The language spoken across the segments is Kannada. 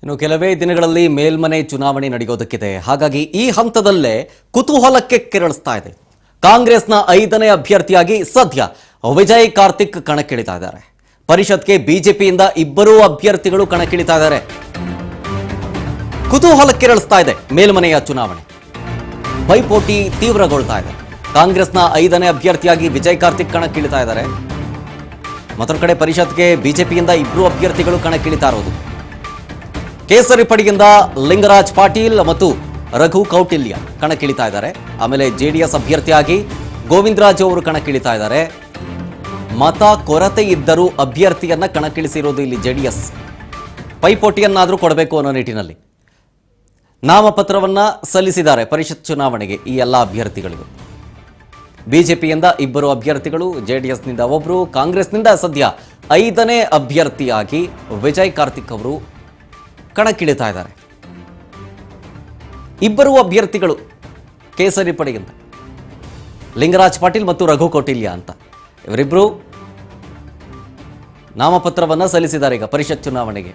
ಇನ್ನು ಕೆಲವೇ ದಿನಗಳಲ್ಲಿ ಮೇಲ್ಮನೆ ಚುನಾವಣೆ ನಡೆಯೋದಕ್ಕಿದೆ. ಹಾಗಾಗಿ ಈ ಹಂತದಲ್ಲೇ ಕುತೂಹಲಕ್ಕೆ ಕೆರಳಿಸ್ತಾ ಇದೆ. ಕಾಂಗ್ರೆಸ್ನ 5ನೇ ಅಭ್ಯರ್ಥಿಯಾಗಿ ಸದ್ಯ ವಿಜಯ್ ಕಾರ್ತಿಕ್ ಕಣಕ್ಕಿಳಿತಾ ಇದ್ದಾರೆ. ಪರಿಷತ್ಗೆ ಬಿಜೆಪಿಯಿಂದ 2 ಅಭ್ಯರ್ಥಿಗಳು ಕಣಕ್ಕಿಳಿತಾ ಇದ್ದಾರೆ. ಕುತೂಹಲಕ್ಕೆ ಕೆರಳಿಸ್ತಾ ಇದೆ ಮೇಲ್ಮನೆಯ ಚುನಾವಣೆ. ಪೈಪೋಟಿ ತೀವ್ರಗೊಳ್ತಾ ಇದೆ. ಕಾಂಗ್ರೆಸ್ನ 5ನೇ ಅಭ್ಯರ್ಥಿಯಾಗಿ ವಿಜಯ್ ಕಾರ್ತಿಕ್ ಕಣಕ್ಕಿಳಿತಾ ಇದ್ದಾರೆ. ಮತ್ತೊಂದು ಕಡೆ ಪರಿಷತ್ಗೆ ಬಿಜೆಪಿಯಿಂದ 2 ಅಭ್ಯರ್ಥಿಗಳು ಕಣಕ್ಕಿಳಿತಾ ಇರೋದು. ಕೇಸರಿ ಪಡೆಯಿಂದ ಲಿಂಗರಾಜ್ ಪಾಟೀಲ್ ಮತ್ತು ರಘು ಕೌಟಿಲ್ಯ ಕಣಕ್ಕಿಳಿತಾ ಇದ್ದಾರೆ. ಆಮೇಲೆ ಜೆಡಿಎಸ್ ಅಭ್ಯರ್ಥಿಯಾಗಿ ಗೋವಿಂದರಾಜು ಅವರು ಕಣಕ್ಕಿಳಿತಾ ಇದ್ದಾರೆ. ಮತ ಕೊರತೆ ಇದ್ದರೂ ಅಭ್ಯರ್ಥಿಯನ್ನ ಕಣಕ್ಕಿಳಿಸಿರೋದು ಇಲ್ಲಿ ಜೆಡಿಎಸ್. ಪೈಪೋಟಿಯನ್ನಾದರೂ ಕೊಡಬೇಕು ಅನ್ನೋ ನಿಟ್ಟಿನಲ್ಲಿ ನಾಮಪತ್ರವನ್ನ ಸಲ್ಲಿಸಿದ್ದಾರೆ ಪರಿಷತ್ ಚುನಾವಣೆಗೆ ಈ ಎಲ್ಲ ಅಭ್ಯರ್ಥಿಗಳಿಗೂ. ಬಿಜೆಪಿಯಿಂದ 2 ಅಭ್ಯರ್ಥಿಗಳು, ಜೆಡಿಎಸ್ನಿಂದ 1, ಕಾಂಗ್ರೆಸ್ನಿಂದ ಸದ್ಯ 5ನೇ ಅಭ್ಯರ್ಥಿಯಾಗಿ ವಿಜಯ್ ಕಾರ್ತಿಕ್ ಅವರು ಕಣಕ್ಕಿಳಿತಾ ಇದ್ದಾರೆ. 2 ಅಭ್ಯರ್ಥಿಗಳು ಕೇಸರಿ ಪಡೆಯಿಂದ ಲಿಂಗರಾಜ್ ಪಾಟೀಲ್ ಮತ್ತು ರಘು ಕೌಟಿಲ್ಯ ಅಂತ ಇವರಿಬ್ಬರು ನಾಮಪತ್ರವನ್ನ ಸಲ್ಲಿಸಿದ್ದಾರೆ ಈಗ ಪರಿಷತ್ ಚುನಾವಣೆಗೆ.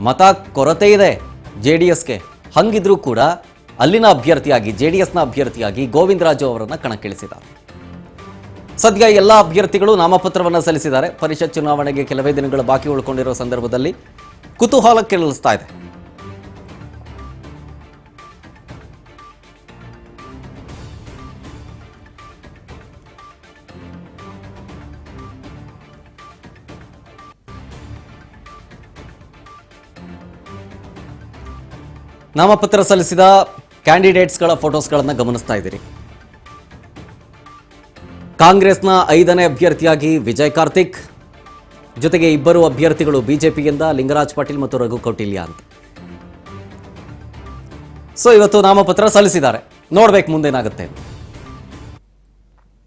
ಮತ ಕೊರತೆ ಇದೆ ಜೆಡಿಎಸ್ಗೆ, ಹಂಗಿದ್ರೂ ಕೂಡ ಅಲ್ಲಿನ ಅಭ್ಯರ್ಥಿಯಾಗಿ ಜೆಡಿಎಸ್ನ ಅಭ್ಯರ್ಥಿಯಾಗಿ ಗೋವಿಂದರಾಜು ಅವರನ್ನು ಕಣಕ್ಕಿಳಿಸಿದ್ದಾರೆ. ಸದ್ಯ ಎಲ್ಲ ಅಭ್ಯರ್ಥಿಗಳು ನಾಮಪತ್ರವನ್ನು ಸಲ್ಲಿಸಿದ್ದಾರೆ. ಪರಿಷತ್ ಚುನಾವಣೆಗೆ ಕೆಲವೇ ದಿನಗಳು ಬಾಕಿ ಉಳ್ಕೊಂಡಿರೋ ಸಂದರ್ಭದಲ್ಲಿ ಕುತೂಹಲ ಕೆರಳಿಸ್ತಾ ಇದೆ. ನಾಮಪತ್ರ ಸಲ್ಲಿಸಿದ ಕ್ಯಾಂಡಿಡೇಟ್ಸ್ಗಳ ಫೋಟೋಸ್ಗಳನ್ನು ಗಮನಿಸ್ತಾ ಇದ್ದೀರಿ. ಕಾಂಗ್ರೆಸ್ನ 5ನೇ ಅಭ್ಯರ್ಥಿಯಾಗಿ ವಿಜಯ್ ಕಾರ್ತಿಕ್, ಜೊತೆಗೆ 2 ಅಭ್ಯರ್ಥಿಗಳು ಬಿಜೆಪಿಯಿಂದ ಲಿಂಗರಾಜ್ ಪಾಟೀಲ್ ಮತ್ತು ರಘು ಕೌಟಿಲ್ಯ ಅಂತ. ಸೊ ಇವತ್ತು ನಾಮಪತ್ರ ಸಲ್ಲಿಸಿದ್ದಾರೆ. ನೋಡ್ಬೇಕು ಮುಂದೇನಾಗುತ್ತೆ ಅಂತ.